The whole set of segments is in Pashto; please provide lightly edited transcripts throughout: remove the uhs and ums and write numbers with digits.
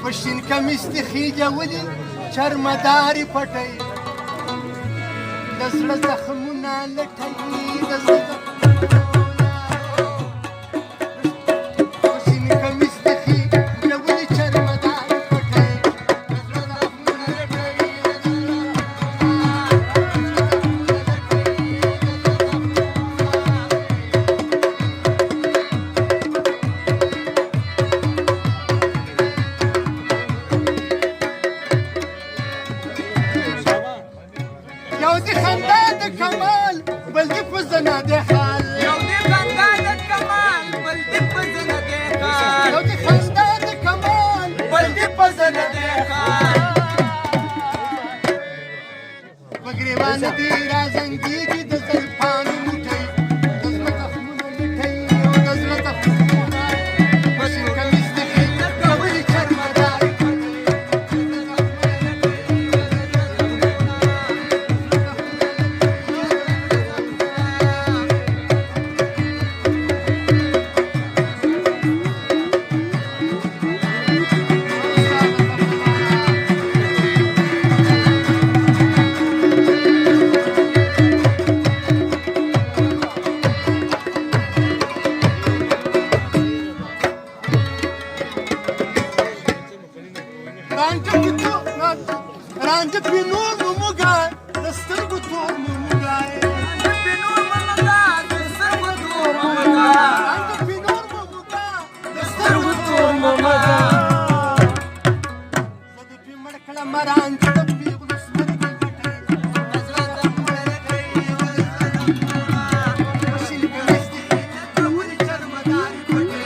په شین کمیس دې خیجه ولي چرمدارې پټۍ د زړه زخمونه لټوي د زړه یو دې خندا د کمال بل دې په زنه د حال یو دې خندا د کمال بل دې په زنه د حال یو دې خندا د کمال بل دې په زنه د حال په ګریوان دې رازنګېږي د زلفانو موټۍ د زړه زخمونه لټوي او د زړه زخمونه په شین کمیس دې خیجه ولي چرمدارې رانجه پې نور موموګای د سترګو تور موموګای رانجه پې نور موموګای د سترګو تور موموګای رانجه پې نور موموګای د سترګو تور موموګای زه دې پې مړ کړم رانجه د پېغلو سترګې پټۍ د زړه زخمونه لټوي په شین کمیس دې خیجه ولي چرمدارې پټۍ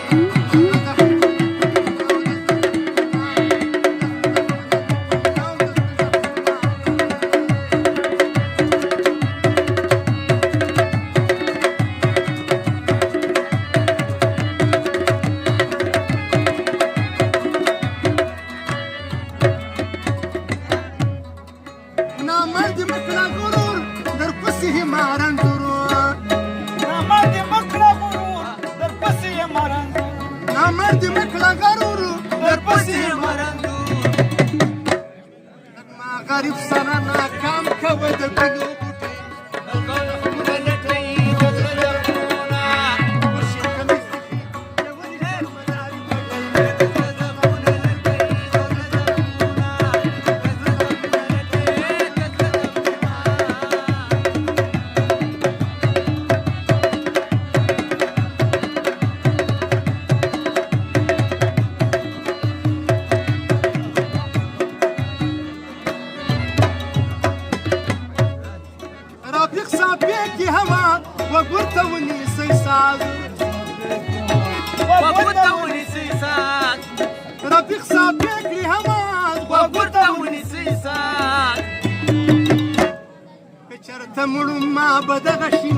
نامرد مکړه غرور درپسې ماران ضرور نامرد مکړه غرور درپسې ماران ضرور نامرد مکړه غرور درپسې ماران ضرور ما غریب سره ناکام کوه د ګلو بوټۍ د زړه زخمونه لټوي د زړه زخمونه په شین کمیس دې خیجه ولي چرمدارې پټۍ د زړه زخمونه لټوي د زړه زخمونه رفیق صاحبې کې هوا وګورته ونیسئ ساز وګورته ونیسئ ساز رفیق صاحبې کې هوا وګورته ونیسئ ساز که چېرته مړو ما به دغه شین